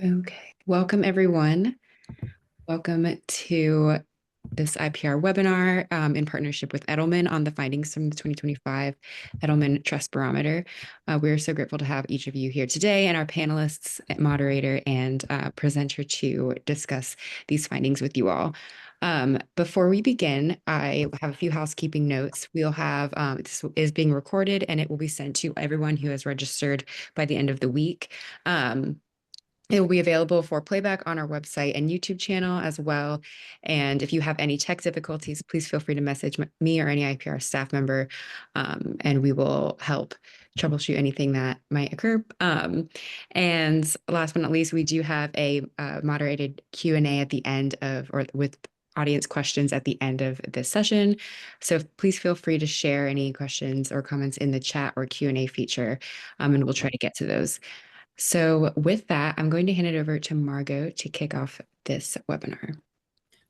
Okay, welcome everyone. Welcome to this IPR webinar in partnership with Edelman on the findings from the 2025 Edelman Trust Barometer. We're so grateful to have each of you here today and our panelists, moderator, and presenter to discuss these findings with you all. Before we begin, I have a few housekeeping notes. We'll have, this is being recorded and it will be sent to everyone who has registered by the end of the week. It will be available for playback on our website and YouTube channel as well. And if you have any tech difficulties, please feel free to message me or any IPR staff member, and we will help troubleshoot anything that might occur. And last but not least, we do have a moderated Q&A at the end of, or with audience questions at the end of this session. So please feel free to share any questions or comments in the chat or Q&A feature, and we'll try to get to those. So with that, I'm going to hand it over to Margot to kick off this webinar.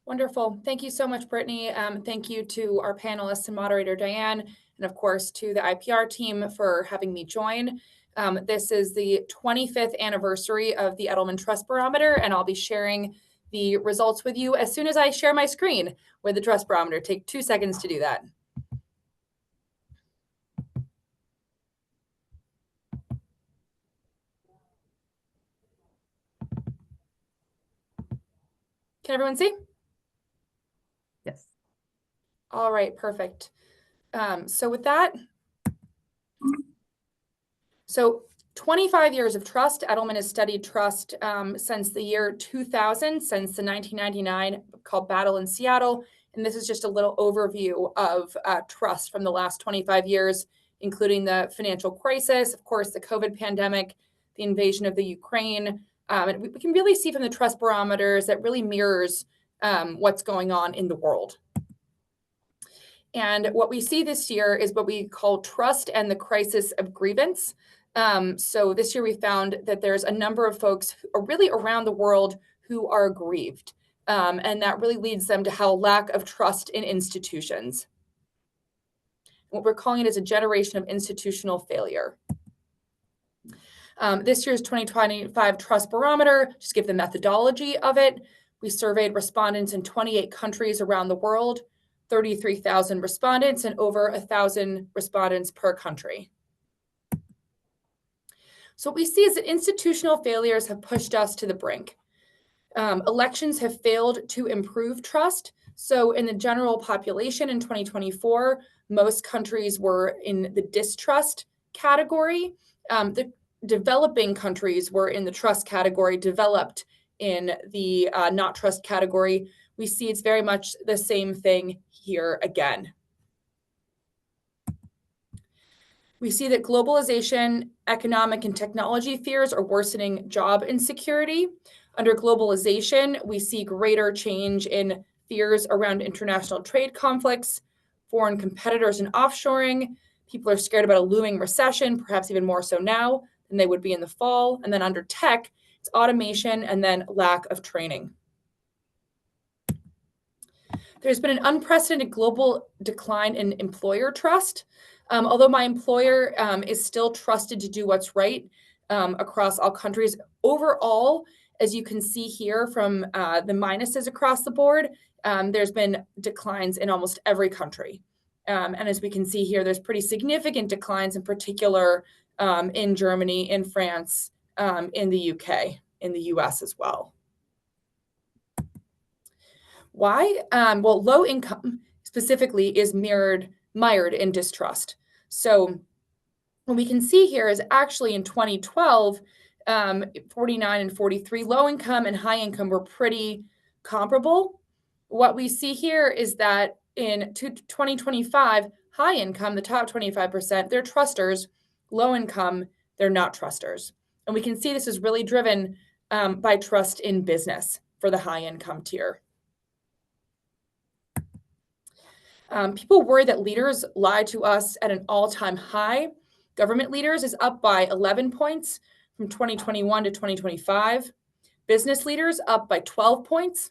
Wonderful. Thank you so much, Brittany. Thank you to our panelists and moderator, Diane, and of course to the IPR team for having me join. This is the 25th anniversary of the Edelman Trust Barometer, and I'll be sharing the results with you as soon as I share my screen with the Trust Barometer. Take 2 seconds to do that. Can everyone see? Yes. All right, perfect. So with that, 25 years of trust. Edelman has studied trust since the year 2000, since the 1999 called Battle in Seattle. And this is just a little overview of trust from the last 25 years, including the financial crisis, of course, the COVID pandemic, the invasion of the Ukraine. And we can really see from the trust barometers that really mirrors what's going on in the world. And what we see this year is what we call trust and the crisis of grievance. So this year we found that there's a number of folks really around the world who are aggrieved. And that really leads them to have a lack of trust in institutions. What we're calling it is a generation of institutional failure. This year's 2025 Trust Barometer, just give the methodology of it. We surveyed respondents in 28 countries around the world, 33,000 respondents and over 1,000 respondents per country. So what we see is that institutional failures have pushed us to the brink. Elections have failed to improve trust. So in the general population in 2024, most countries were in the distrust category. The developing countries were in the trust category, developed in the not trust category. We see it's very much the same thing here again. We see that globalization, economic and technology fears are worsening job insecurity. Under globalization, we see greater change in fears around international trade conflicts, foreign competitors and offshoring. People are scared about a looming recession, perhaps even more so now than they would be in the fall. And then under tech, it's automation and then lack of training. There's been an unprecedented global decline in employer trust. Although my employer is still trusted to do what's right across all countries, overall, as you can see here from the minuses across the board, there's been declines in almost every country. And as we can see here, there's pretty significant declines, in particular in Germany, in France, in the UK, in the US as well. Why? Well, low income specifically is mired in distrust. So what we can see here is actually in 2012, 49 and 43, low income and high income were pretty comparable. What we see here is that in 2025, high income, the top 25%, they're trusters. Low income, they're not trusters. And we can see this is really driven by trust in business for the high income tier. People worry that leaders lie to us at an all-time high. Government leaders is up by 11 points from 2021 to 2025. Business leaders up by 12 points.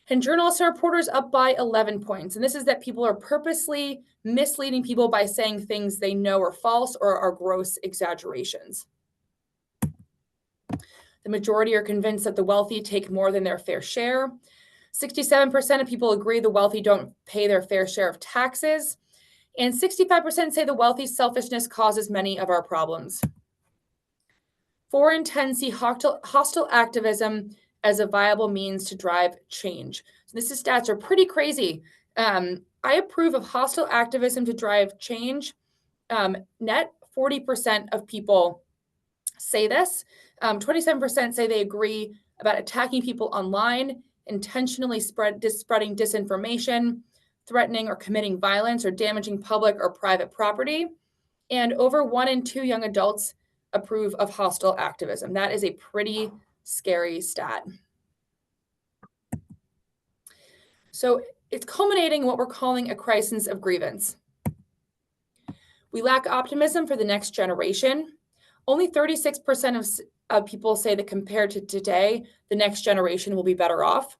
And journalists and reporters up by 11 points. And this is that people are purposely misleading people by saying things they know are false or are gross exaggerations. The majority are convinced that the wealthy take more than their fair share. 67% of people agree the wealthy don't pay their fair share of taxes. And 65% say the wealthy's selfishness causes many of our problems. 4 in 10 see hostile activism as a viable means to drive change. So these stats are pretty crazy. I approve of hostile activism to drive change. Net 40% of people say this. 27% say they agree about attacking people online, intentionally spreading disinformation, threatening or committing violence, or damaging public or private property. And over 1 in 2 young adults approve of hostile activism. That is a pretty scary stat. So it's culminating in what we're calling a crisis of grievance. We lack optimism for the next generation. Only 36% of people say that compared to today, the next generation will be better off.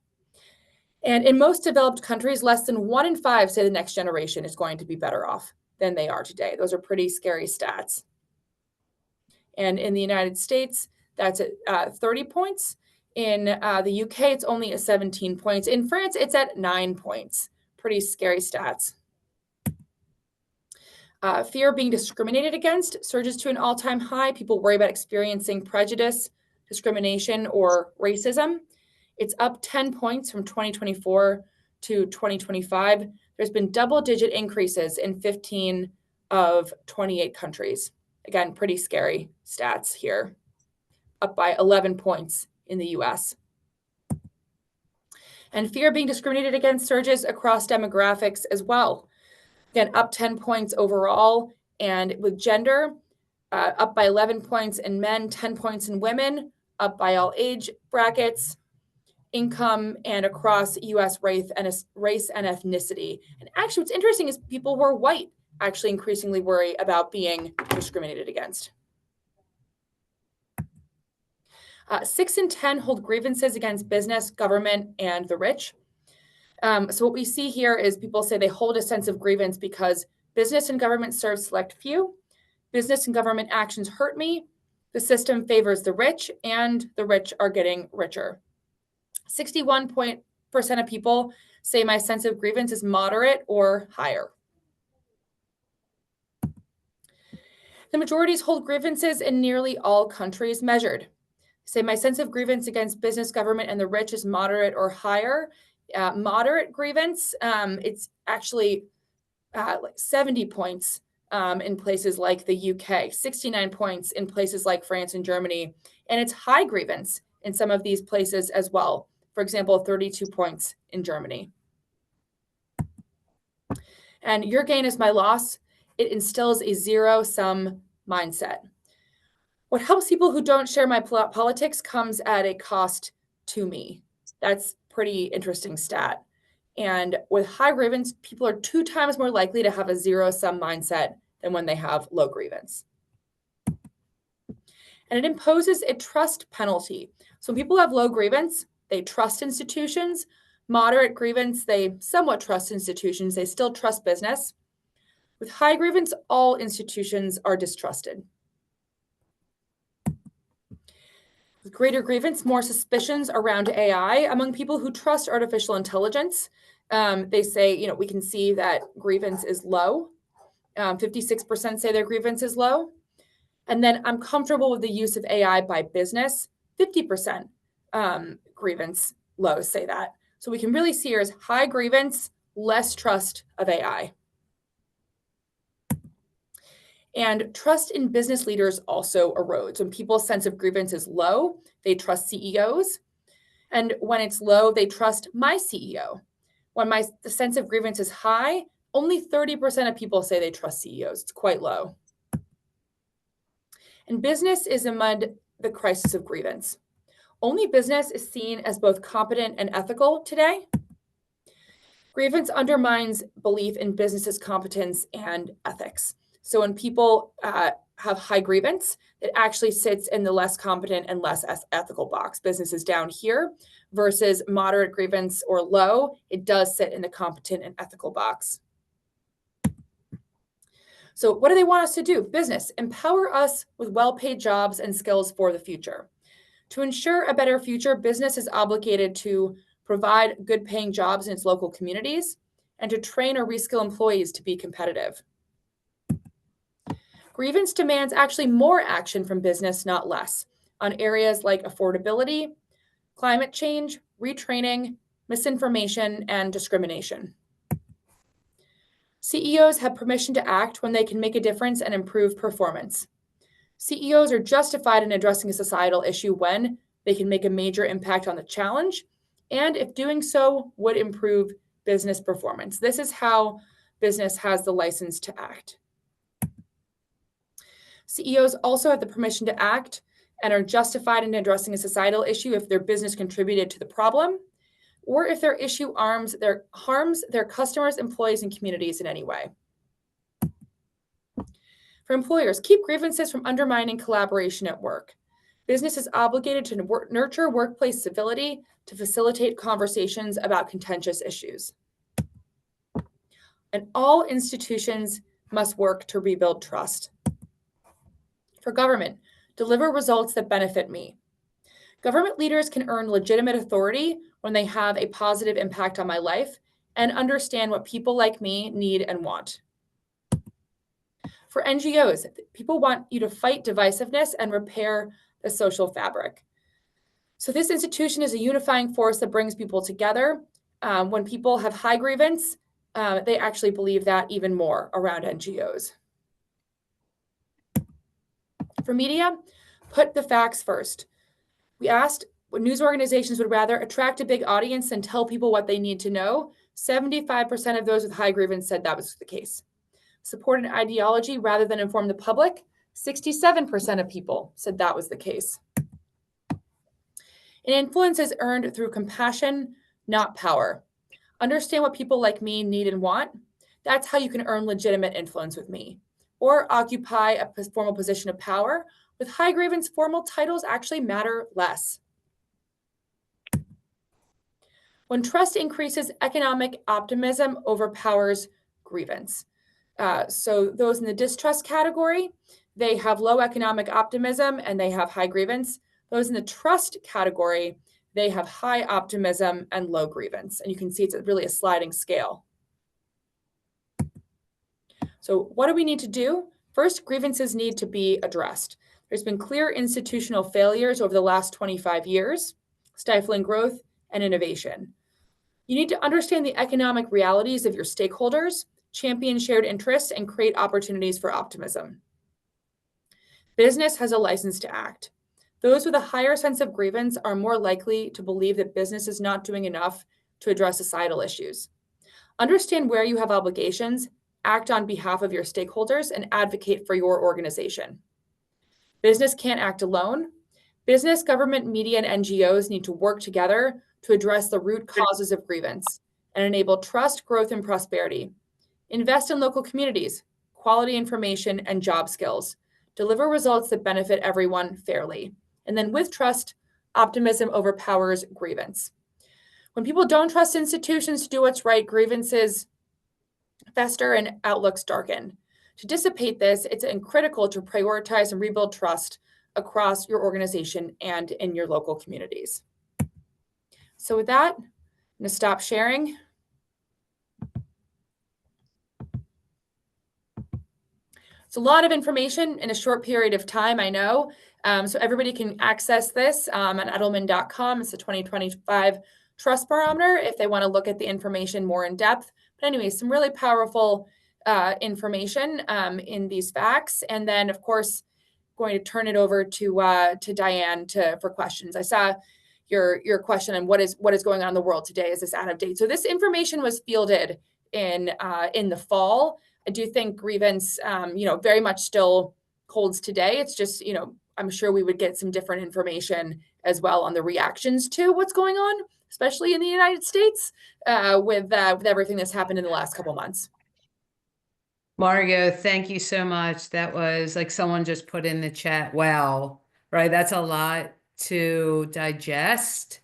And in most developed countries, less than 1 in 5 say the next generation is going to be better off than they are today. Those are pretty scary stats. And in the United States, that's at 30 points. In the UK, it's only at 17 points. In France, it's at 9 points. Pretty scary stats. Fear of being discriminated against surges to an all-time high. People worry about experiencing prejudice, discrimination, or racism. It's up 10 points from 2024 to 2025. There's been double-digit increases in 15 of 28 countries. Again, pretty scary stats here, up by 11 points in the US. And fear of being discriminated against surges across demographics as well. Again, up 10 points overall. And with gender, up by 11 points in men, 10 points in women, up by all age brackets, income, and across US race and ethnicity. And actually, what's interesting is people who are white actually increasingly worry about being discriminated against. 6 in 10 hold grievances against business, government, and the rich. So what we see here is people say they hold a sense of grievance because business and government serve select few. Business and government actions hurt me. The system favors the rich, and the rich are getting richer. 61% of people say my sense of grievance is moderate or higher. The majorities hold grievances in nearly all countries measured. Say my sense of grievance against business, government, and the rich is moderate or higher. Moderate grievance, it's actually like 70 points in places like the UK, 69 points in places like France and Germany, and it's high grievance in some of these places as well. For example, 32 points in Germany. And your gain is my loss. It instills a zero-sum mindset. What helps people who don't share my politics comes at a cost to me. That's pretty interesting stat. And with high grievance, people are 2 times more likely to have a zero-sum mindset than when they have low grievance. And it imposes a trust penalty. So when people have low grievance, they trust institutions. Moderate grievance, they somewhat trust institutions. They still trust business. With high grievance, all institutions are distrusted. With greater grievance, more suspicions around AI among people who trust artificial intelligence. They say, we can see that grievance is low. 56% say their grievance is low. And then I'm comfortable with the use of AI by business. 50% grievance lows say that. So we can really see here is high grievance, less trust of AI. And trust in business leaders also erodes. When people's sense of grievance is low, they trust CEOs. And when it's low, they trust my CEO. When the sense of grievance is high, only 30% of people say they trust CEOs. It's quite low. And business is amid the crisis of grievance. Only business is seen as both competent and ethical today. Grievance undermines belief in business's competence and ethics. So when people have high grievance, it actually sits in the less competent and less ethical box. Business is down here versus moderate grievance or low. It does sit in the competent and ethical box. So what do they want us to do? Business, empower us with well-paid jobs and skills for the future. To ensure a better future, business is obligated to provide good paying jobs in its local communities and to train or reskill employees to be competitive. Grievance demands actually more action from business, not less, on areas like affordability, climate change, retraining, misinformation, and discrimination. CEOs have permission to act when they can make a difference and improve performance. CEOs are justified in addressing a societal issue when they can make a major impact on the challenge, and if doing so would improve business performance. This is how business has the license to act. CEOs also have the permission to act and are justified in addressing a societal issue if their business contributed to the problem, or if their issue harms their customers, employees, and communities in any way. For employers, keep grievances from undermining collaboration at work. Business is obligated to nurture workplace civility to facilitate conversations about contentious issues. And all institutions must work to rebuild trust. For government, deliver results that benefit me. Government leaders can earn legitimate authority when they have a positive impact on my life and understand what people like me need and want. For NGOs, people want you to fight divisiveness and repair the social fabric. So this institution is a unifying force that brings people together. When people have high grievance, they actually believe that even more around NGOs. For media, put the facts first. We asked what news organizations would rather attract a big audience than tell people what they need to know. 75% of those with high grievance said that was the case. Support an ideology rather than inform the public. 67% of people said that was the case. And influence is earned through compassion, not power. Understand what people like me need and want. That's how you can earn legitimate influence with me. Or occupy a formal position of power. With high grievance, formal titles actually matter less. When trust increases, economic optimism overpowers grievance. So those in the distrust category, they have low economic optimism and they have high grievance. Those in the trust category, they have high optimism and low grievance. And you can see it's really a sliding scale. So what do we need to do? First, grievances need to be addressed. There's been clear institutional failures over the last 25 years, stifling growth and innovation. You need to understand the economic realities of your stakeholders, champion shared interests, and create opportunities for optimism. Business has a license to act. Those with a higher sense of grievance are more likely to believe that business is not doing enough to address societal issues. Understand where you have obligations, act on behalf of your stakeholders, and advocate for your organization. Business can't act alone. Business, government, media, and NGOs need to work together to address the root causes of grievance and enable trust, growth, and prosperity. Invest in local communities, quality information, and job skills. Deliver results that benefit everyone fairly. And then with trust, optimism overpowers grievance. When people don't trust institutions to do what's right, grievances fester and outlooks darken. To dissipate this, it's critical to prioritize and rebuild trust across your organization and in your local communities. So with that, I'm going to stop sharing. It's a lot of information in a short period of time, I know. So everybody can access this on edelman.com. It's the 2025 Trust Barometer if they want to look at the information more in depth. But anyway, some really powerful information in these facts. And then, of course, going to turn it over to Diane for questions. I saw your question on what is going on in the world today. Is this out of date? So this information was fielded in the fall. I do think grievance, very much still holds today. It's just, I'm sure we would get some different information as well on the reactions to what's going on, especially in the United States, with everything that's happened in the last couple months. Margot, thank you so much. That was like someone just put in the chat. Wow, right? That's a lot to digest.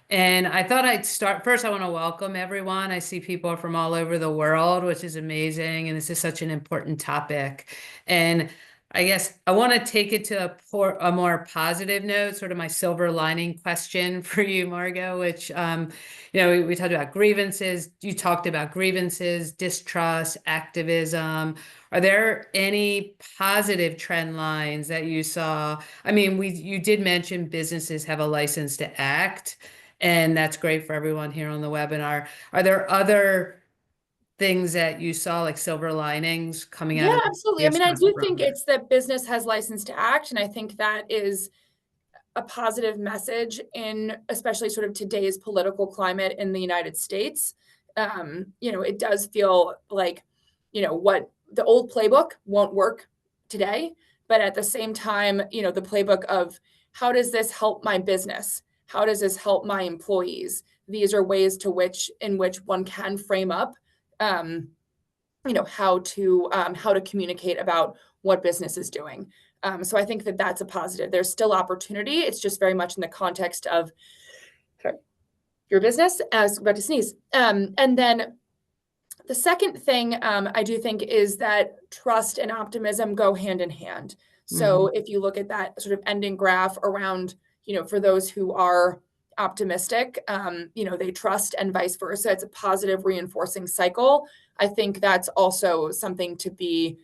And I thought I'd start first. I want to welcome everyone. I see people from all over the world, which is amazing. And this is such an important topic. And I guess I want to take it to a more positive note, sort of my silver lining question for you, Margot, which, we talked about grievances. You talked about grievances, distrust, activism. Are there any positive trend lines that you saw? I mean, you did mention businesses have a license to act, and that's great for everyone here on the webinar. Are there other things that you saw, like silver linings coming out Yeah, of absolutely. I this mean, I trust do think barometer? it's that business has license to act, and I think that is a positive message in especially sort of today's political climate in the United States. It does feel like, what the old playbook won't work today, but at the same time, the playbook of how does this help my business? How does this help my employees? These are ways in which one can frame up, um, how to communicate about what business is doing. So I think that that's a positive. There's still opportunity. It's just very much in the context of your business. As about to sneeze. And then the second thing I do think is that trust and optimism go hand in hand. So if you look at that sort of ending graph around, for those who are optimistic, they trust and vice versa. It's a positive reinforcing cycle. I think that's also something to be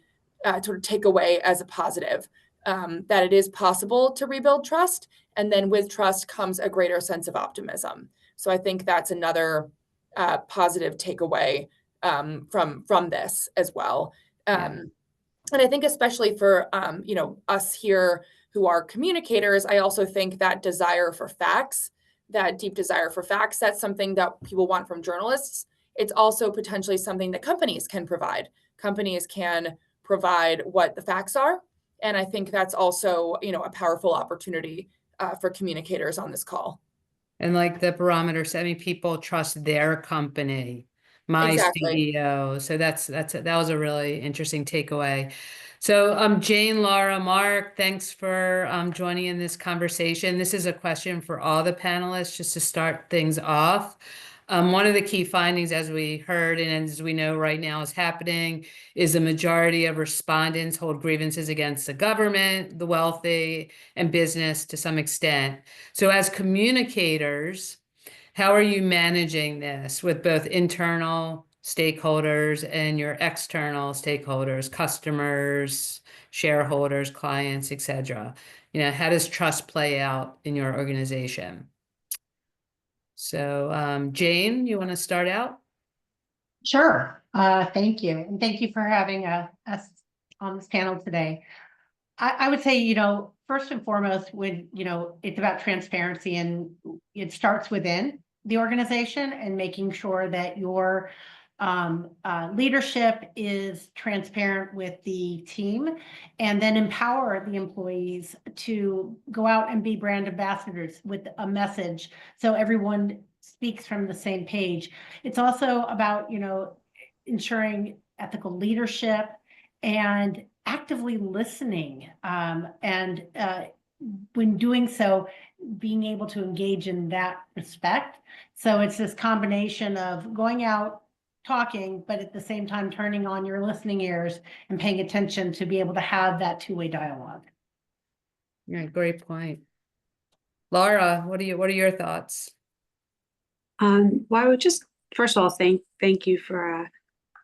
sort of take away as a positive, that it is possible to rebuild trust. And then with trust comes a greater sense of optimism. So I think that's another positive takeaway from this as well. Yeah. And I think especially for us here who are communicators, I also think that desire for facts, that deep desire for facts, that's something that people want from journalists. It's also potentially something that companies can provide. Companies can provide what the facts are, and I think that's also a powerful opportunity for communicators on this call. And like the barometer said, I mean, people trust their company, my Exactly. CEO. So that was a really interesting takeaway. So, Jane, Laura, Mark, thanks for joining in this conversation. This is a question for all the panelists, just to start things off. One of the key findings, as we heard and as we know right now is happening, is the majority of respondents hold grievances against the government, the wealthy, and business to some extent. So as communicators, how are you managing this with both internal stakeholders and your external stakeholders, customers, shareholders, clients, etc.? How does trust play out in your organization? So, Jane, you want to start out? Sure. Thank you. And thank you for having us on this panel today. I would say, first and foremost, it's about transparency, and it starts within the organization and making sure that your leadership is transparent with the team, and then empower the employees to go out and be brand ambassadors with a message so everyone speaks from the same page. It's also about, ensuring ethical leadership and actively listening, and when doing so, being able to engage in that respect. So it's this combination of going out, talking, but at the same time turning on your listening ears and paying attention to be able to have that two-way dialogue. Yeah, great point. Laura, what are your thoughts? Well, I would just first of all thank you for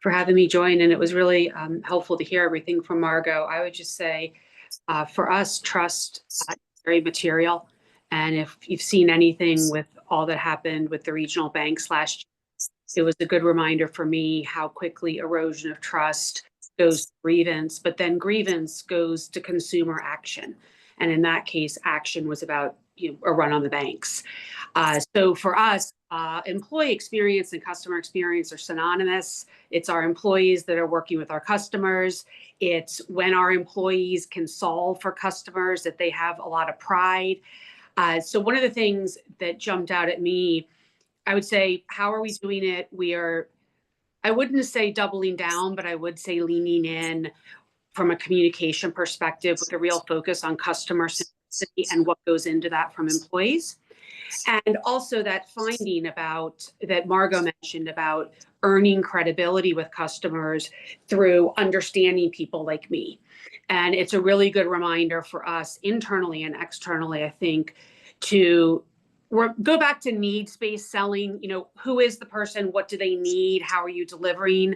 having me join, and it was really helpful to hear everything from Margot. I would just say, for us, trust is very material, and if you've seen anything with all that happened with the regional banks last year, it was a good reminder for me how quickly erosion of trust goes to grievance, but then grievance goes to consumer action, and in that case, action was about a run on the banks. So for us, employee experience and customer experience are synonymous. It's our employees that are working with our customers. It's when our employees can solve for customers that they have a lot of pride. So one of the things that jumped out at me, I would say, how are we doing it? I wouldn't say doubling down, but I would say leaning in from a communication perspective with a real focus on customer centricity and what goes into that from employees. And also that finding that Margot mentioned about earning credibility with customers through understanding people like me. And it's a really good reminder for us internally and externally, I think, to go back to needs-based selling. Who is the person? What do they need? How are you delivering?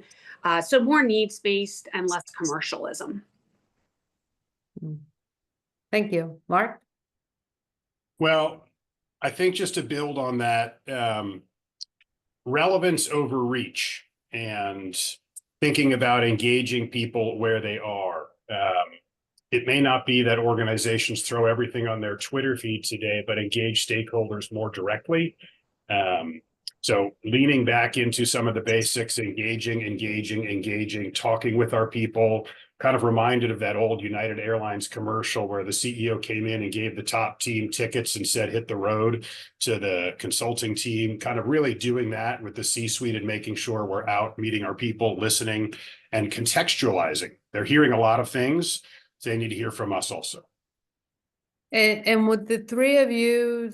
So more needs-based and less commercialism. Thank you. Mark? Well, I think just to build on that, relevance over reach and thinking about engaging people where they are. It may not be that organizations throw everything on their Twitter feed today, but engage stakeholders more directly. So leaning back into some of the basics, engaging, talking with our people, kind of reminded of that old United Airlines commercial where the CEO came in and gave the top team tickets and said, hit the road to the consulting team, kind of really doing that with the C-suite and making sure we're out meeting our people, listening and contextualizing. They're hearing a lot of things. So they need to hear from us also. And with the three of you,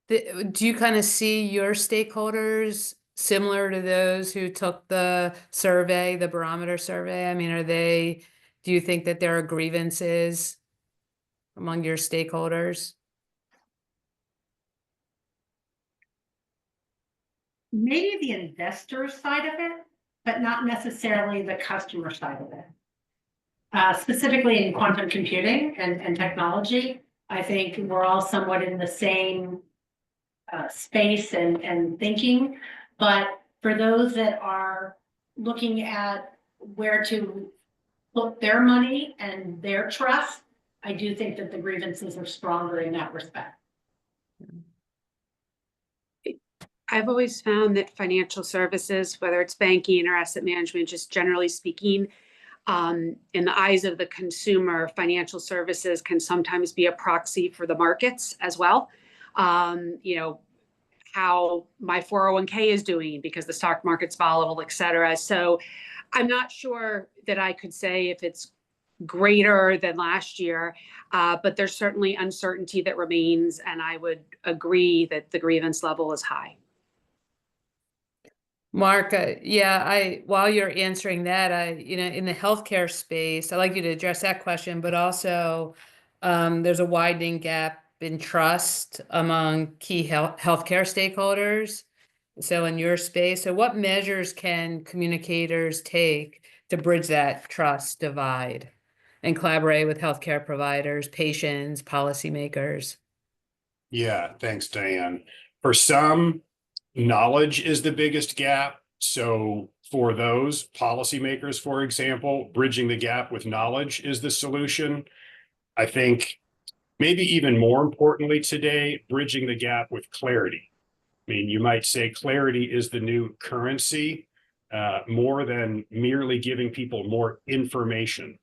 do you kind of see your stakeholders similar to those who took the survey, the Barometer survey? I mean, do you think that there are grievances among your stakeholders? Maybe the investor side of it, but not necessarily the customer side of it. Specifically in quantum computing and technology, I think we're all somewhat in the same space and thinking. But for those that are looking at where to put their money and their trust, I do think that the grievances are stronger in that respect. I've always found that financial services, whether it's banking or asset management, just generally speaking, in the eyes of the consumer, financial services can sometimes be a proxy for the markets as well. How my 401k is doing because the stock market's volatile, et cetera. So I'm not sure that I could say if it's greater than last year, but there's certainly uncertainty that remains. And I would agree that the grievance level is high. Mark, while you're answering that, in the healthcare space, I'd like you to address that question, but also there's a widening gap in trust among key healthcare stakeholders. So in your space, so what measures can communicators take to bridge that trust divide and collaborate with healthcare providers, patients, policymakers? Yeah, thanks, Diane. For some, knowledge is the biggest gap. So for those policymakers, for example, bridging the gap with knowledge is the solution. I think maybe even more importantly today, bridging the gap with clarity. I mean, you might say clarity is the new currency, more than merely giving people more information.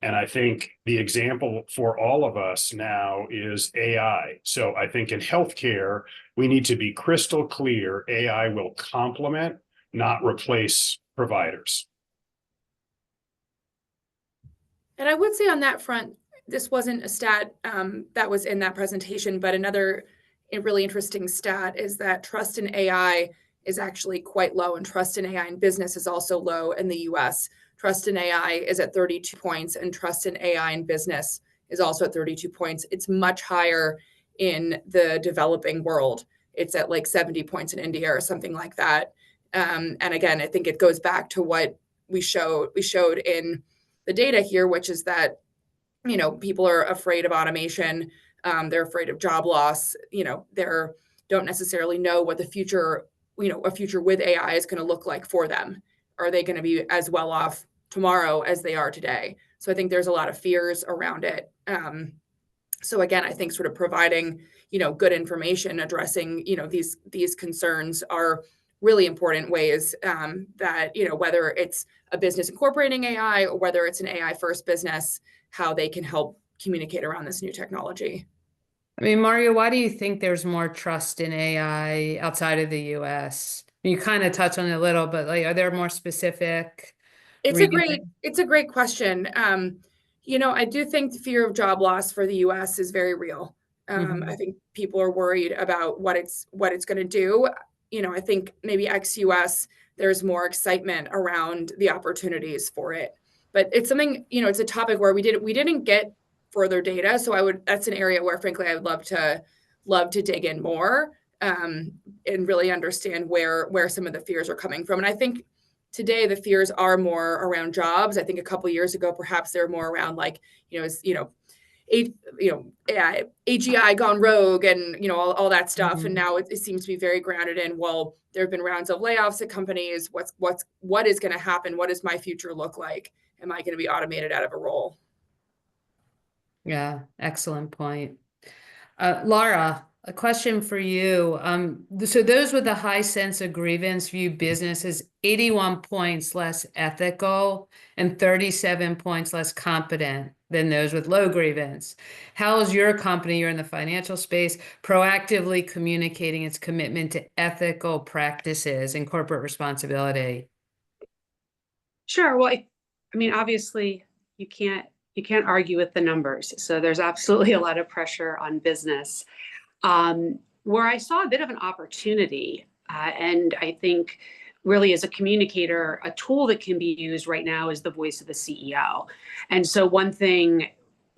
And I think the example for all of us now is AI. So I think in healthcare, we need to be crystal clear. AI will complement, not replace providers. And I would say on that front, this wasn't a stat that was in that presentation, but another really interesting stat is that trust in AI is actually quite low, and trust in AI in business is also low in the US. Trust in AI is at 32 points, and trust in AI in business is also at 32 points. It's much higher in the developing world. It's at like 70 points in India or something like that. And again, I think it goes back to what we showed in the data here, which is that people are afraid of automation. They're afraid of job loss. They don't necessarily know what the future, a future with AI is going to look like for them. Are they going to be as well off tomorrow as they are today? So I think there's a lot of fears around it. So again, I think sort of providing, good information, addressing, these concerns are really important ways that, whether it's a business incorporating AI or whether it's an AI first business, how they can help communicate around this new technology. I mean, Mario, why do you think there's more trust in AI outside of the US? You kind of touched on it a little, but are there more specific reasons? It's a great question. I do think the fear of job loss for the US is very real. I think people are worried about what it's going to do. I think maybe ex-US, there's more excitement around the opportunities for it. but it's something, it's a topic where we didn't get further data. So that's an area where frankly, I would love to dig in more, and really understand where some of the fears are coming from. And I think today the fears are more around jobs. I think a couple of years ago, perhaps they're more around like, AGI gone rogue and all that stuff. And now it seems to be very grounded in, well, there have been rounds of layoffs at companies. What is going to happen? What does my future look like? Am I going to be automated out of a role? Yeah, excellent point. Laura, a question for you. So those with a high sense of grievance view business as 81 points less ethical and 37 points less competent than those with low grievance. How is your company, you're in the financial space, proactively communicating its commitment to ethical practices and corporate responsibility? Sure. Well, I mean, obviously, you can't argue with the numbers. So there's absolutely a lot of pressure on business. Where I saw a bit of an opportunity, and I think really as a communicator, a tool that can be used right now is the voice of the CEO. And so one thing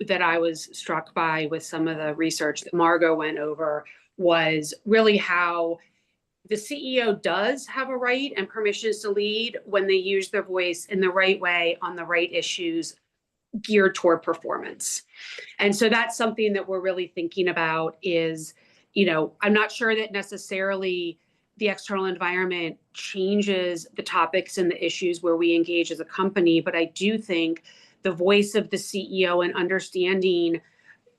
that I was struck by with some of the research that Margot went over was really how the CEO does have a right and permissions to lead when they use their voice in the right way on the right issues geared toward performance. And so that's something that we're really thinking about is, I'm not sure that necessarily the external environment changes the topics and the issues where we engage as a company, but I do think the voice of the CEO and understanding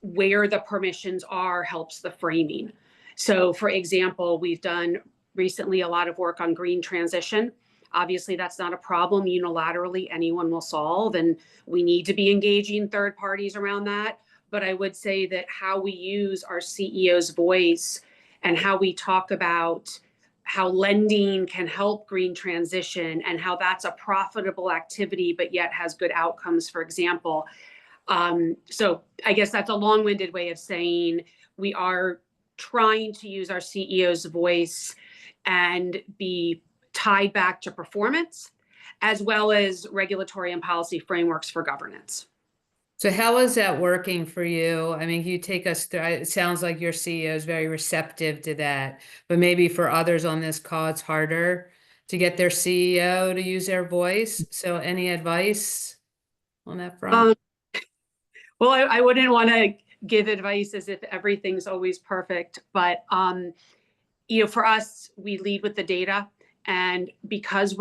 where the permissions are helps the framing. So for example, we've done recently a lot of work on green transition. Obviously, that's not a problem unilaterally anyone will solve, and we need to be engaging third parties around that. But I would say that how we use our CEO's voice and how we talk about how lending can help green transition and how that's a profitable activity, but yet has good outcomes, for example. So I guess that's a long-winded way of saying we are trying to use our CEO's voice and be tied back to performance, as well as regulatory and policy frameworks for governance. So how is that working for you? I mean, can you take us through, it sounds like your CEO is very receptive to that, but maybe for others on this call, it's harder to get their CEO to use their voice. So any advice on that front? Well, I wouldn't want to give advice as if everything's always perfect, but for us, we lead with the data, and because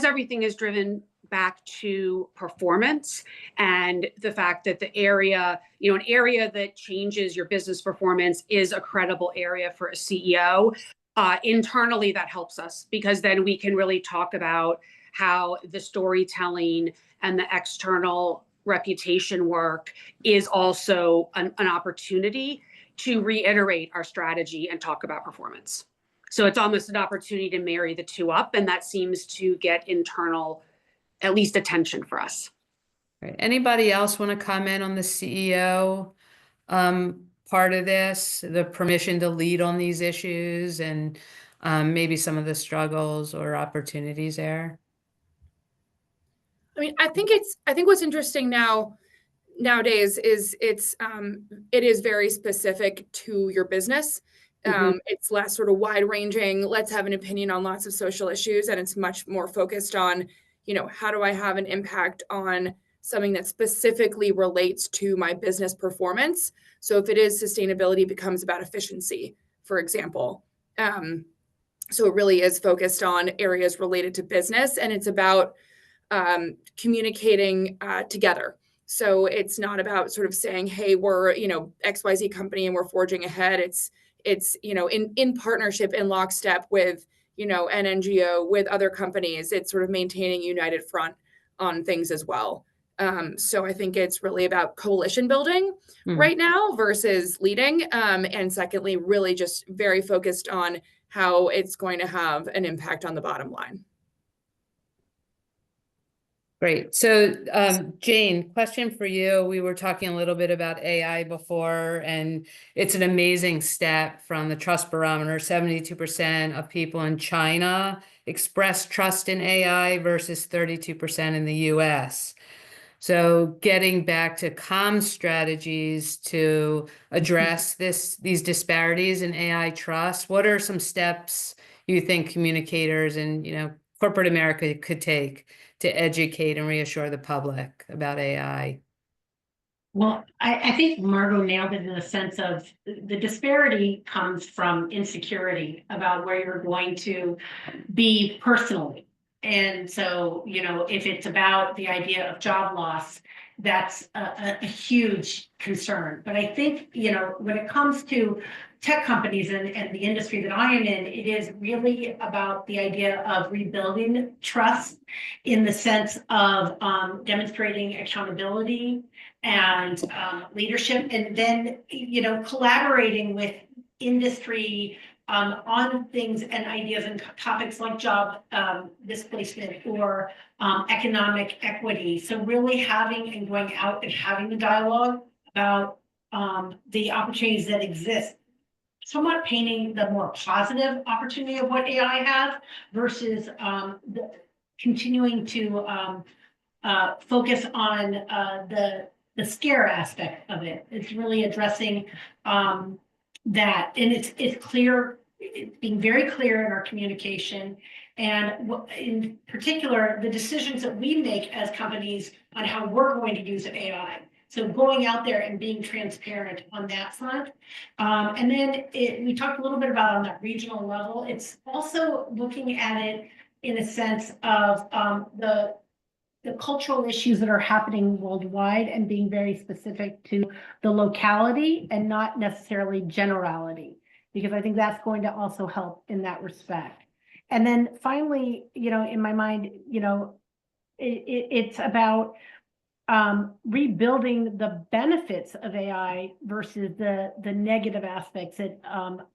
everything is driven back to performance and the fact that the area, an area that changes your business performance is a credible area for a CEO. Internally, that helps us because then we can really talk about how the storytelling and the external reputation work is also an opportunity to reiterate our strategy and talk about performance. So it's almost an opportunity to marry the two up, and that seems to get internal, at least attention for us. Right. Anybody else want to comment on the CEO part of this, the permission to lead on these issues and maybe some of the struggles or opportunities there? I mean, I think what's interesting nowadays is it is very specific to your business. It's less sort of wide ranging. Let's have an opinion on lots of social issues, and it's much more focused on, how do I have an impact on something that specifically relates to my business performance? So if it is sustainability, it becomes about efficiency, for example. So it really is focused on areas related to business, and it's about communicating together. So it's not about sort of saying, hey, we're, XYZ company and we're forging ahead. It's in partnership, in lockstep with, an NGO, with other companies. It's sort of maintaining a united front on things as well. So I think it's really about coalition building right now versus leading. And secondly, really just very focused on how it's going to have an impact on the bottom line. Great. So, Jane, question for you. We were talking a little bit about AI before, and it's an amazing stat from the Trust Barometer. 72% of people in China express trust in AI versus 32% in the US. So getting back to comm strategies to address these disparities in AI trust, what are some steps you think communicators and, corporate America could take to educate and reassure the public about AI? Well, I think Margot nailed it in the sense of the disparity comes from insecurity about where you're going to be personally. And so, if it's about the idea of job loss, that's a huge concern. But I think, when it comes to tech companies and the industry that I am in, it is really about the idea of rebuilding trust in the sense of demonstrating accountability and leadership, and then, collaborating with industry on things and ideas and topics like job displacement or economic equity. So really having and going out and having the dialogue about the opportunities that exist, somewhat painting the more positive opportunity of what AI has versus continuing to focus on the scare aspect of it. It's really addressing that, and it's clear, being very clear in our communication, and in particular, the decisions that we make as companies on how we're going to use AI. So going out there and being transparent on that front. And then we talked a little bit about on that regional level, it's also looking at it in a sense of the cultural issues that are happening worldwide and being very specific to the locality and not necessarily generality, because I think that's going to also help in that respect. And then finally, in my mind, it's about rebuilding the benefits of AI versus the negative aspects that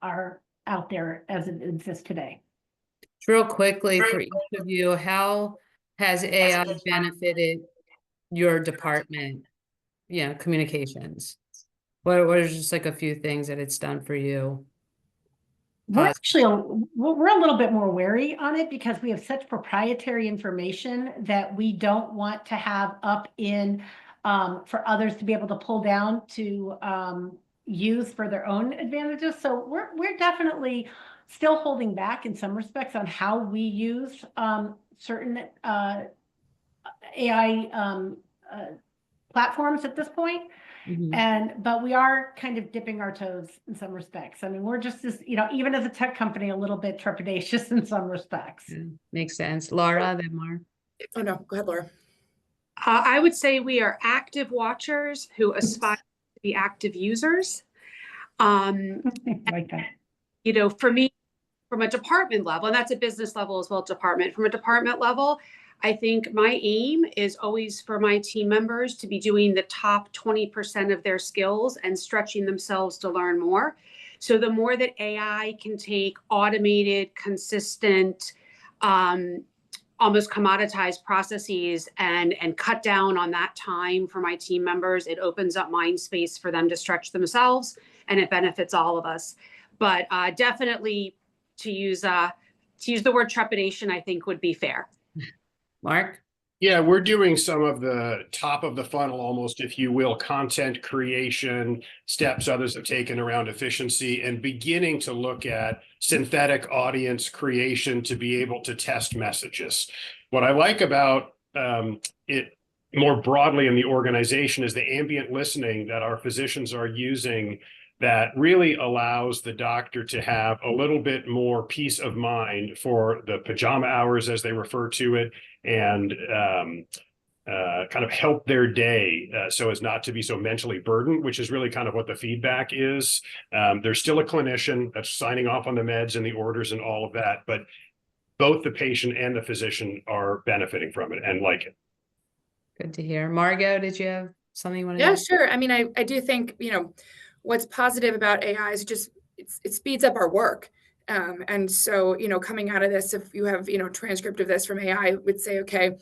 are out there as it exists today. Real quickly for each of you, how has AI benefited your department, communications? What are just like a few things that it's done for you? We're actually we're a little bit more wary on it because we have such proprietary information that we don't want to have up in for others to be able to pull down to use for their own advantages. So we're definitely still holding back in some respects on how we use certain AI platforms at this point. But we are kind of dipping our toes in some respects. I mean, we're just as, even as a tech company, a little bit trepidatious in some respects. Yeah, makes sense. Laura, then Mark. Oh no, go ahead, Laura. I would say we are active watchers who aspire to be active users. Like that. For me, from a department level, and that's a business level as well, department. From a department level, I think my aim is always for my team members to be doing the top 20% of their skills and stretching themselves to learn more. So the more that AI can take automated, consistent, almost commoditized processes and cut down on that time for my team members, it opens up mind space for them to stretch themselves, and it benefits all of us. But definitely to use the word trepidation, I think would be fair. Mark? Yeah, we're doing some of the top of the funnel, almost, if you will, content creation steps others have taken around efficiency, and beginning to look at synthetic audience creation to be able to test messages. What I like about it more broadly in the organization is the ambient listening that our physicians are using that really allows the doctor to have a little bit more peace of mind for the pajama hours, as they refer to it, and kind of help their day so as not to be so mentally burdened, which is really kind of what the feedback is. There's still a clinician that's signing off on the meds and the orders and all of that, but both the patient and the physician are benefiting from it and like it. Good to hear. Margot, did you have something you want to Yeah, add? sure. I mean, I do think, what's positive about AI is just it speeds up our work. And so, coming out of this, if you have, transcript of this from AI, would say, okay,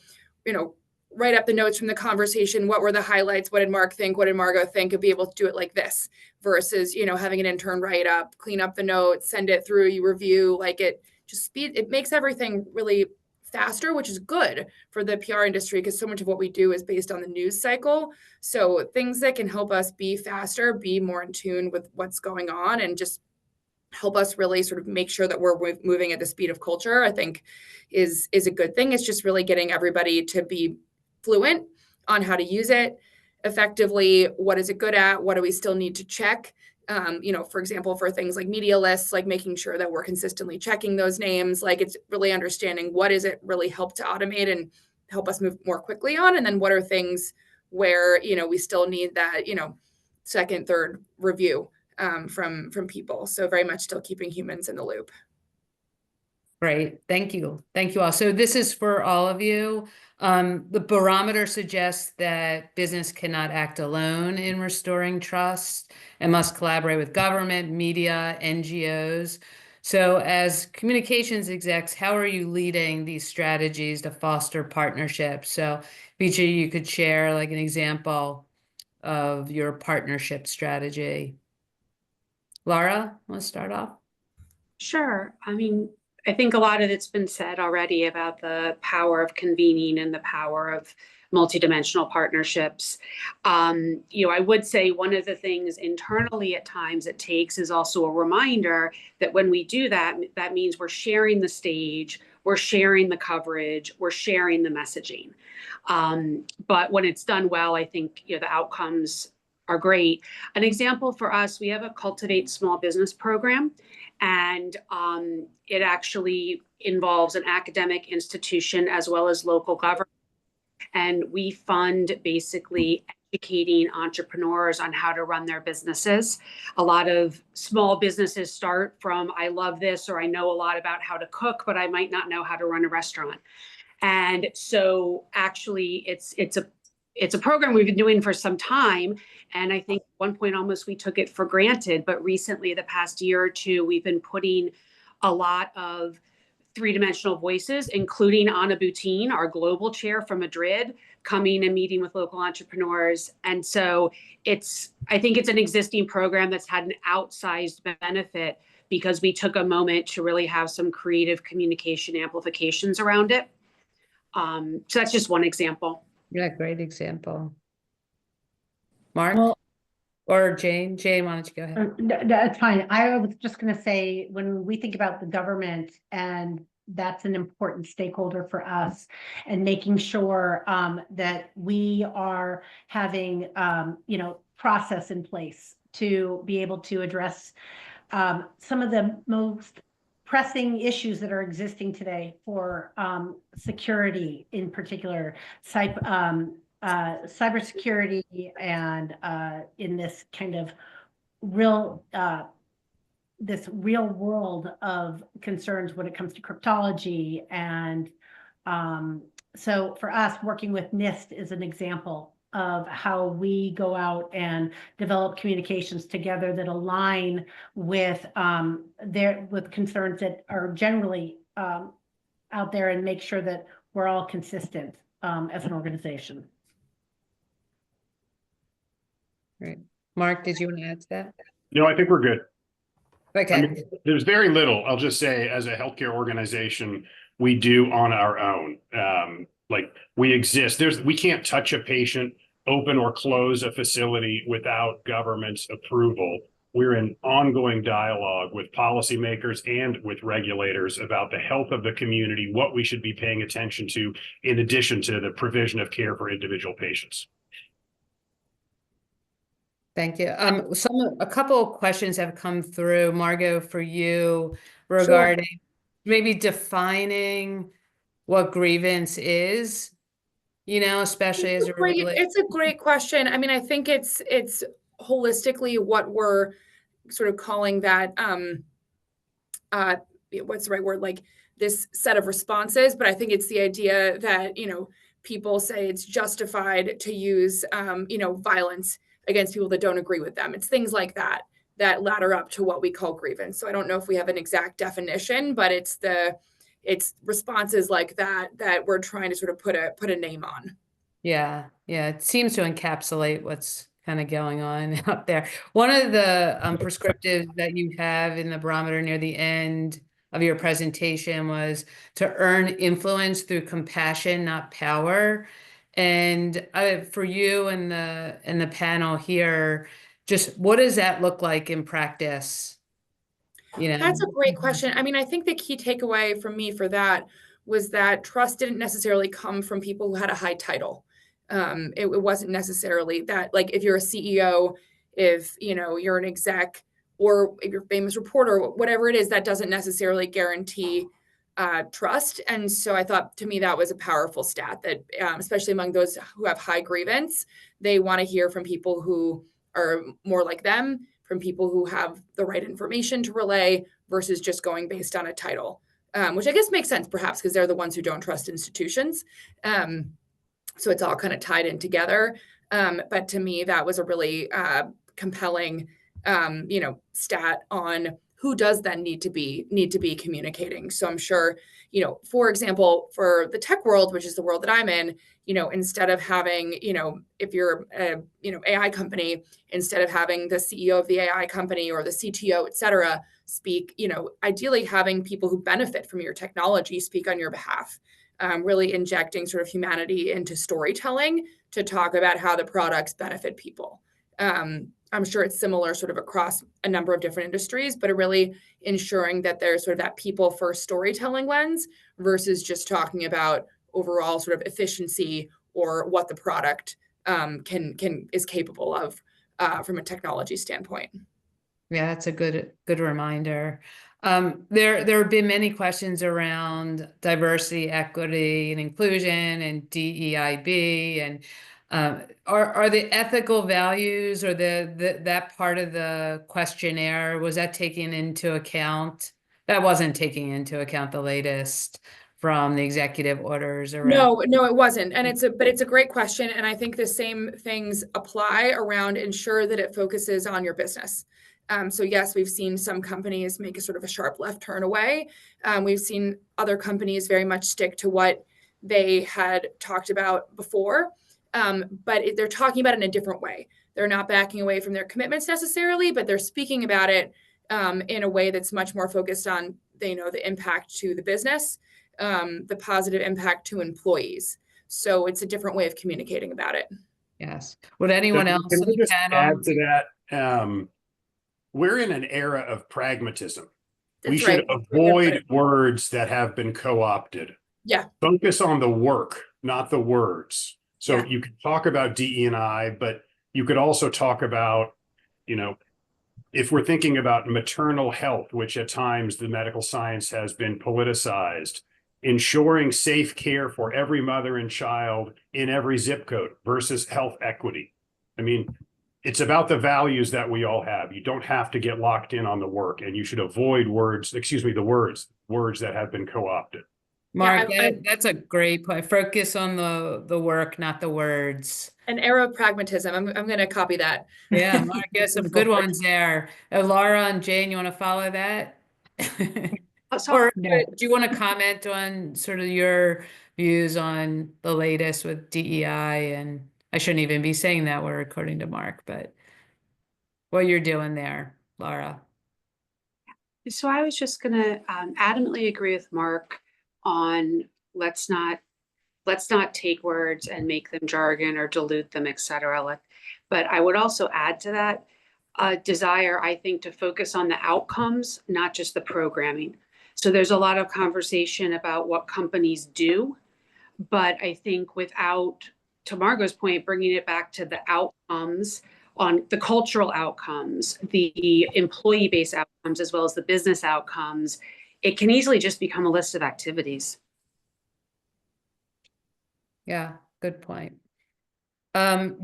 write up the notes from the conversation. What were the highlights? What did Mark think? What did Margot think? And be able to do it like this versus, having an intern write up, clean up the notes, send it through, you review, like it makes everything really faster, which is good for the PR industry because so much of what we do is based on the news cycle. So things that can help us be faster, be more in tune with what's going on, and just help us really sort of make sure that we're moving at the speed of culture, I think is a good thing. It's just really getting everybody to be fluent on how to use it effectively. What is it good at? What do we still need to check? For example, for things like media lists, like making sure that we're consistently checking those names, like it's really understanding what is it really help to automate and help us move more quickly on. And then what are things where, we still need that, second, third review from people. So very much still keeping humans in the loop. Great. Thank you. Thank you all. So this is for all of you. The barometer suggests that business cannot act alone in restoring trust and must collaborate with government, media, NGOs. So as communications execs, how are you leading these strategies to foster partnerships? So each of you could share like an example of your partnership strategy. Laura, want to start off? Sure. I mean, I think a lot of it's been said already about the power of convening and the power of multidimensional partnerships. I would say one of the things internally at times it takes is also a reminder that when we do that, that means we're sharing the stage, we're sharing the coverage, we're sharing the messaging. But when it's done well, I think the outcomes are great. An example for us, we have a Cultivate Small Business program, and it actually involves an academic institution as well as local government. And we fund basically educating entrepreneurs on how to run their businesses. A lot of small businesses start from, I love this, or I know a lot about how to cook, but I might not know how to run a restaurant. And so actually it's a program we've been doing for some time. And I think at one point almost we took it for granted, but recently the past year or two, we've been putting a lot of three-dimensional voices, including Anna Boutine, our global chair from Madrid, coming and meeting with local entrepreneurs. And so I think it's an existing program that's had an outsized benefit because we took a moment to really have some creative communication amplifications around it. So that's just one example. Yeah, great example. Mark? Well, or Jane? Jane, why don't you go ahead? That's fine. I was just going to say, when we think about the government, and that's an important stakeholder for us, and making sure that we are having, process in place to be able to address some of the most pressing issues that are existing today for security, in particular, cybersecurity, and in this kind of real world of concerns when it comes to cryptology. And so for us, working with NIST is an example of how we go out and develop communications together that align with with concerns that are generally out there, and make sure that we're all consistent as an organization. Great. Mark, did you want to add to that? No, I think we're good. Okay. I mean, there's very little, I'll just say, as a healthcare organization, we do on our own. Like we exist. We can't touch a patient, open or close a facility without government's approval. We're in ongoing dialogue with policymakers and with regulators about the health of the community, what we should be paying attention to, in addition to the provision of care for individual patients. Thank you. A couple of questions have come through, Margot, for you regarding maybe defining what grievance is, especially as it relates. It's a great question. I mean, I think it's holistically what we're sort of calling that, what's the right word? Like this set of responses, but I think it's the idea that, people say it's justified to use, violence against people that don't agree with them. It's things like that ladder up to what we call grievance. So I don't know if we have an exact definition, but it's responses like that we're trying to sort of put a name on. Yeah. It seems to encapsulate what's kind of going on out there. One of the prescriptives that you have in the barometer near the end of your presentation was to earn influence through compassion, not power. And for you and the panel here, just what does that look like in practice? You know? That's a great question. I mean, I think the key takeaway from me for that was that trust didn't necessarily come from people who had a high title. It wasn't necessarily that, like, if you're a CEO, if you're an exec, or if you're a famous reporter, whatever it is, that doesn't necessarily guarantee trust. And so I thought, to me, that was a powerful stat that, especially among those who have high grievance, they want to hear from people who are more like them, from people who have the right information to relay versus just going based on a title, which I guess makes sense perhaps because they're the ones who don't trust institutions. So it's all kind of tied in together. But to me, that was a really compelling, stat on who does then need to be communicating. So I'm sure, for example, for the tech world, which is the world that I'm in, instead of having, if you're a, AI company, instead of having the CEO of the AI company or the CTO, et cetera, speak, ideally having people who benefit from your technology speak on your behalf. Really injecting sort of humanity into storytelling to talk about how the products benefit people. I'm sure it's similar sort of across a number of different industries, but really ensuring that there's sort of that people first storytelling lens versus just talking about overall sort of efficiency or what the product is capable of from a technology standpoint. Yeah, that's a good reminder. There have been many questions around diversity, equity, and inclusion, and DEIB, and are the ethical values or that part of the questionnaire, was that taken into account? That wasn't taking into account the latest from the executive orders around. No, it wasn't. And it's a great question. And I think the same things apply around ensure that it focuses on your business. So yes, we've seen some companies make a sort of a sharp left turn away. We've seen other companies very much stick to what they had talked about before, but they're talking about it in a different way. They're not backing away from their commitments necessarily, but they're speaking about it in a way that's much more focused on the impact to the business, the positive impact to employees. So it's a different way of communicating about it. Yes. Would anyone else Can in I the just panel? add to that? We're in an era of pragmatism. We That's should right. avoid words that have been co-opted. Yeah. Focus on the work, not the words. So Yeah. you could talk about DE&I, but you could also talk about, if we're thinking about maternal health, which at times the medical science has been politicized, ensuring safe care for every mother and child in every zip code versus health equity. I mean, it's about the values that we all have. You don't have to get locked in on the work, and you should avoid words that have been co-opted. Mark, that's a great point. Focus on the work, not the words. An era of pragmatism. I'm going to copy that. Yeah, Mark, there's some good ones there. Laura and Jane, you want to follow that? Or do you want to comment on sort of your views on the latest with DEI? And I shouldn't even be saying that word according to Mark, but what you're doing there, Laura. So I was just going to adamantly agree with Mark on let's not take words and make them jargon or dilute them, et cetera. But I would also add to that desire, I think, to focus on the outcomes, not just the programming. So there's a lot of conversation about what companies do, but I think without, to Margot's point, bringing it back to the outcomes, on the cultural outcomes, the employee-based outcomes, as well as the business outcomes, it can easily just become a list of activities. Yeah, good point.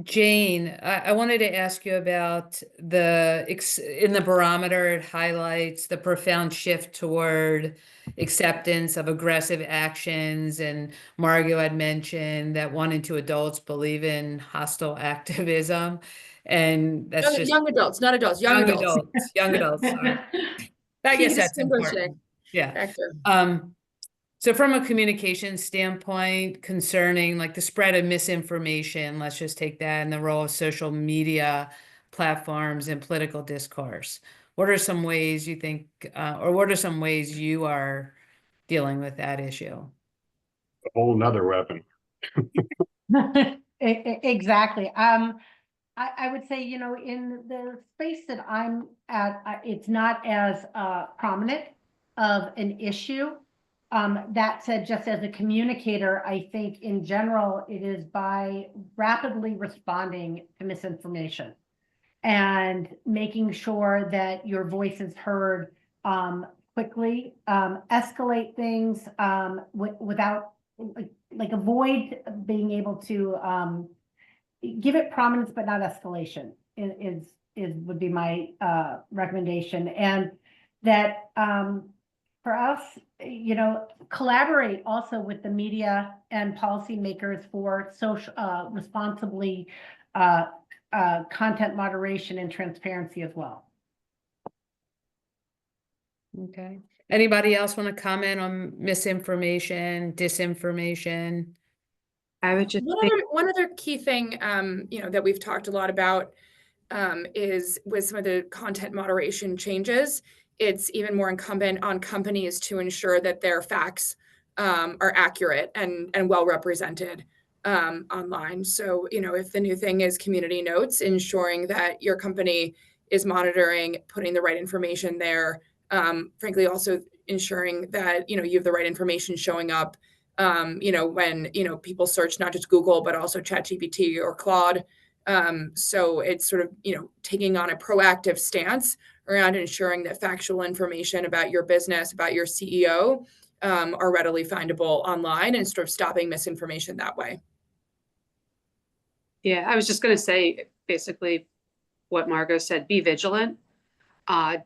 Jane, I wanted to ask you about in the barometer, it highlights the profound shift toward acceptance of aggressive actions. And Margot had mentioned that 1 in 2 adults believe in hostile activism. And that's young adults, not adults, young adults. Young adults. Sorry. I guess that's important. Yeah. Factor. So from a communication standpoint, concerning like the spread of misinformation, let's just take that, and the role of social media platforms and political discourse. What are some ways you think, or what are some ways you are dealing with that issue? A whole nother weapon. Exactly. I would say, you know, in the space that I'm at, it's not as prominent of an issue. That said, just as a communicator, I think in general, it is by rapidly responding to misinformation and making sure that your voice is heard quickly, escalate things without, like avoid being able to give it prominence, but not escalation would be my recommendation. And that for us, you know, collaborate also with the media and policymakers for social responsibly content moderation and transparency as well. Okay. Anybody else want to comment on misinformation, disinformation? I would just think, One other key thing, you know, that we've talked a lot about is with some of the content moderation changes, it's even more incumbent on companies to ensure that their facts are accurate and well represented online. So, you know, if the new thing is community notes, ensuring that your company is monitoring, putting the right information there, frankly, also ensuring that, you know, you have the right information showing up, you know, when, you know, people search not just Google, but also ChatGPT or Claude. So it's sort of, you know, taking on a proactive stance around ensuring that factual information about your business, about your CEO, are readily findable online and sort of stopping misinformation that way. yeah, I was just going to say basically what Margot said, be vigilant.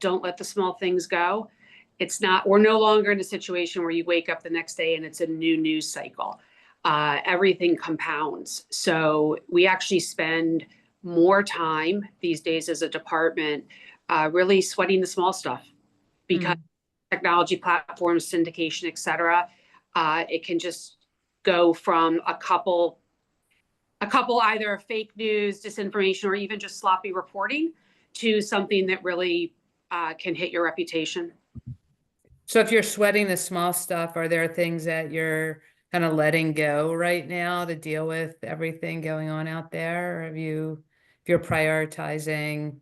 Don't let the small things go. We're no longer in a situation where you wake up the next day and it's a new news cycle. Everything compounds. So we actually spend more time these days as a department really sweating the small stuff because technology platforms, syndication, et cetera, it can just go from a couple either fake news, disinformation, or even just sloppy reporting to something that really can hit your reputation. So if you're sweating the small stuff, are there things that you're kind of letting go right now to deal with everything going on out there? Or if you're prioritizing,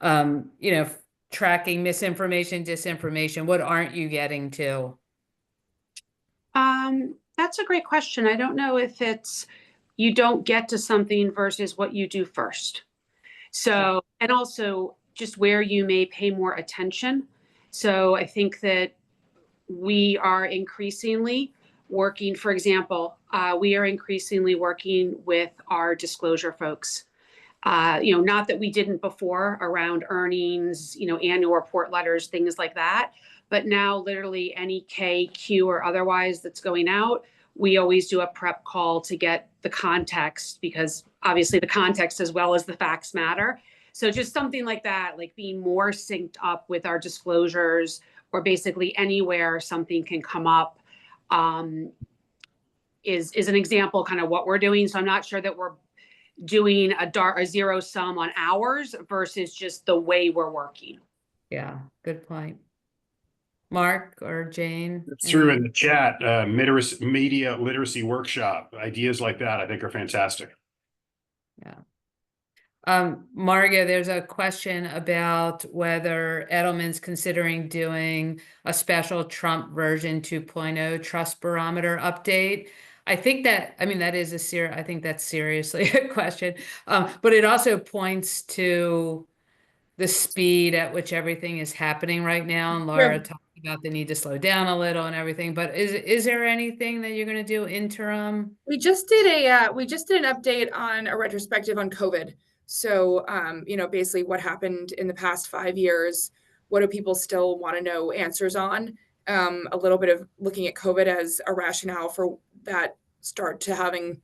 you know, tracking misinformation, disinformation, what aren't you getting to? That's a great question. I don't know if it's you don't get to something versus what you do first. So, and also just where you may pay more attention. So I think that we are increasingly working, for example, we are increasingly working with our disclosure folks. You know, not that we didn't before around earnings, you know, annual report letters, things like that. But now literally any K, Q, or otherwise that's going out, we always do a prep call to get the context because obviously the context as well as the facts matter. So just something like that, like being more synced up with our disclosures or basically anywhere something can come up is an example kind of what we're doing. So I'm not sure that we're doing a zero sum on hours versus just the way we're working. Yeah, good point. Mark or Jane? Through in the chat, media literacy workshop, ideas like that, I think are fantastic. Yeah. Margo, there's a question about whether Edelman's considering doing a special Trump version 2.0 trust barometer update. I think that, I mean, that is I think that's seriously a question, but it also points to the speed at which everything is happening right now. And Laura talked about the need to slow down a little and everything, but is there anything that you're going to do interim? We just did an update on a retrospective on COVID. So, you know, basically what happened in the past 5 years, what do people still want to know answers on? A little bit of looking at COVID as a rationale for that start to having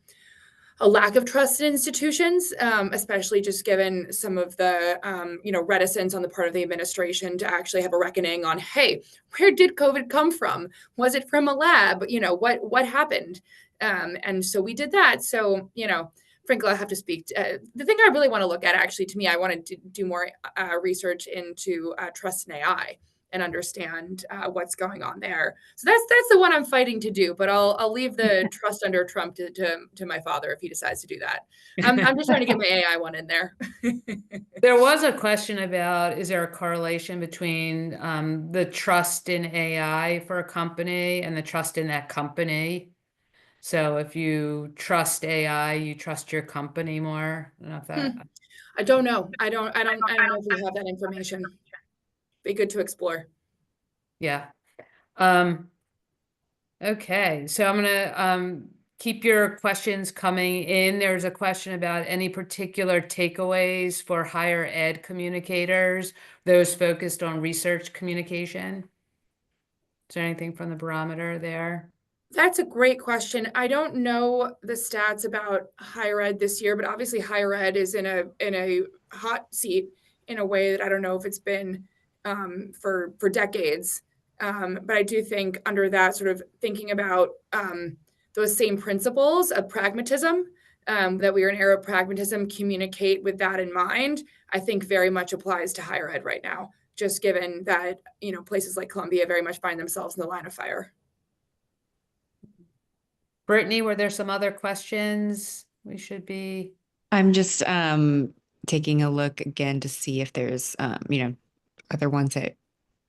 a lack of trust in institutions, especially just given some of the, you know, reticence on the part of the administration to actually have a reckoning on, hey, where did COVID come from? Was it from a lab? You know, what happened? And so we did that. So, you know, frankly, I have to speak. The thing I really want to look at, actually, to me, I want to do more research into trust in AI and understand what's going on there. So that's the one I'm fighting to do. But I'll leave the trust under Trump to my father if he decides to do that. I'm just trying to get my AI one in there. There was a question about, is there a correlation between the trust in AI for a company and the trust in that company? So if you trust AI, you trust your company more. I don't know if that. I don't know. I don't know if we have that information. Be good to explore. Yeah. Okay, so I'm gonna keep your questions coming in. There's a question about any particular takeaways for higher ed communicators, those focused on research communication. Is there anything from the barometer there? That's a great question. I don't know the stats about higher ed this year, but obviously higher ed is in a hot seat in a way that I don't know if it's been for decades. But I do think under that sort of thinking about those same principles of pragmatism, that we are in an era of pragmatism, communicate with that in mind, I think very much applies to higher ed right now, just given that, places like Columbia very much find themselves in the line of fire. Brittany, were there some other questions we should be? I'm just taking a look again to see if there's other ones that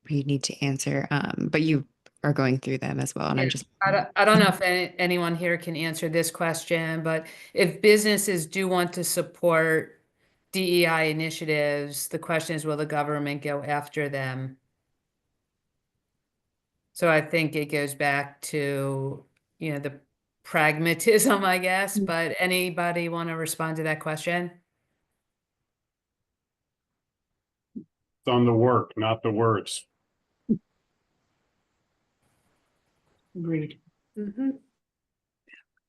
we need to answer. But you are going through them as well, and I'm just I don't know if anyone here can answer this question, but if businesses do want to support DEI initiatives, the question is, will the government go after them? So I think it goes back to, the pragmatism, I guess, but anybody want to respond to that question? It's on the work, not the words. Agreed.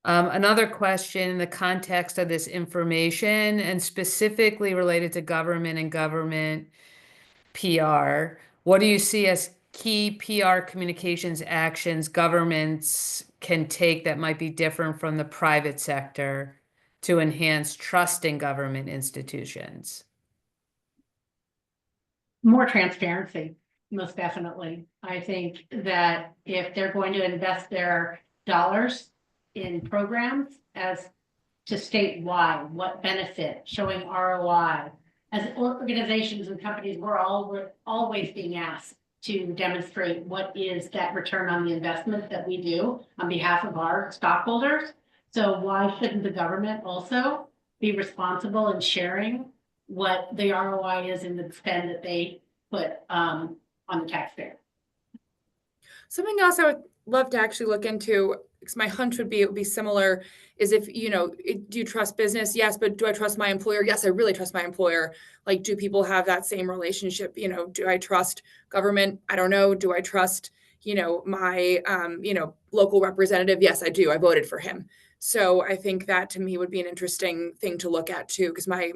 Another question in the context of this information and specifically related to government and government PR, what do you see as key PR communications actions governments can take that might be different from the private sector to enhance trust in government institutions? More transparency, most definitely. I think that if they're going to invest their dollars in programs as to state why, what benefit, showing ROI. As organizations and companies, we're always being asked to demonstrate what is that return on the investment that we do on behalf of our stockholders. So why shouldn't the government also be responsible in sharing what the ROI is in the spend that they put on the taxpayer? Something else I would love to actually look into, because my hunch would be it would be similar, is if, do you trust business? Yes, but do I trust my employer? Yes, I really trust my employer. Like, do people have that same relationship? Do I trust government? I don't know. Do I trust, my, local representative? Yes, I do. I voted for him. So I think that to me would be an interesting thing to look at too, because my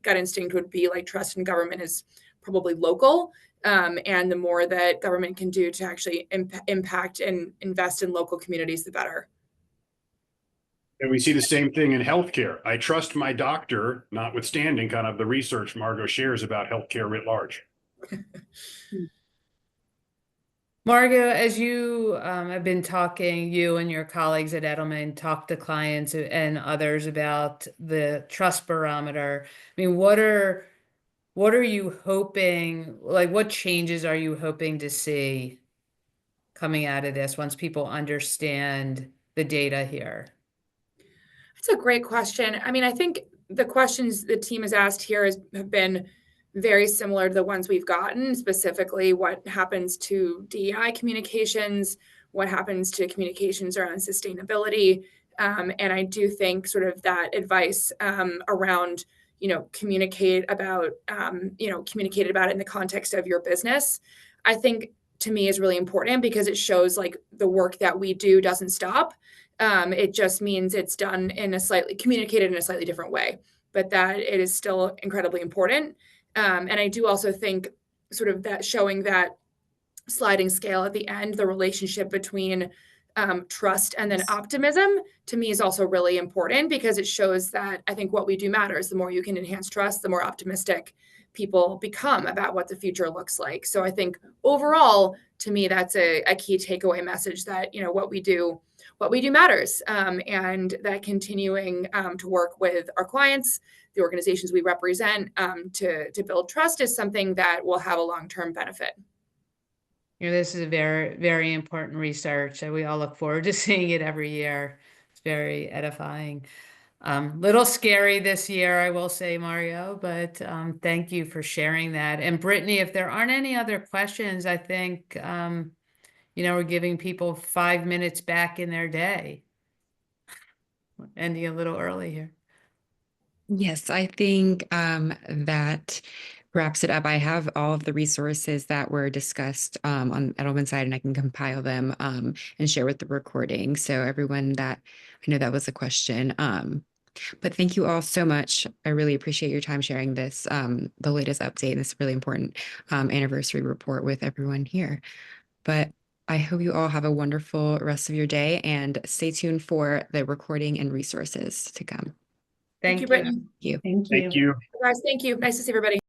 gut instinct would be like trust in government is probably local. And the more that government can do to actually impact and invest in local communities, the better. And we see the same thing in healthcare. I trust my doctor, notwithstanding kind of the research Margot shares about healthcare writ large. Margot, as you have been talking, you and your colleagues at Edelman talk to clients and others about the trust barometer. I mean, what are you hoping, like what changes are you hoping to see coming out of this once people understand the data here? That's a great question. I mean, I think the questions the team has asked here have been very similar to the ones we've gotten, specifically what happens to DEI communications, what happens to communications around sustainability. And I do think sort of that advice around, communicate about it in the context of your business, I think to me is really important because it shows like the work that we do doesn't stop. It just means it's done communicated in a slightly different way, but that it is still incredibly important. And I do also think sort of that showing that sliding scale at the end, the relationship between trust, and then optimism to me is also really important, because it shows that I think what we do matters. The more you can enhance trust, the more optimistic people become about what the future looks like. So I think overall, to me, that's a key takeaway message, that, you know, what we do matters, and that continuing to work with our clients, the organizations we represent, to build trust is something that will have a long-term benefit. You know, this is a very, very important research, and we all look forward to seeing it every year. It's very edifying. Little scary this year, I will say, Mario, but thank you for sharing that. And Brittany, if there aren't any other questions, I think, you know, we're giving people 5 minutes back in their day. Ending a little early here. Yes, I think that wraps it up. I have all of the resources that were discussed on Edelman's side, and I can compile them and share with the recording. So everyone that, I know that was a question. But thank you all so much. I really appreciate your time sharing this, the latest update, and this really important anniversary report with everyone here. But I hope you all have a wonderful rest of your day, and stay tuned for the recording and resources to come. Thank you, Brittany. Thank you. Thank you. Thank you. Guys, thank you. Nice to see everybody.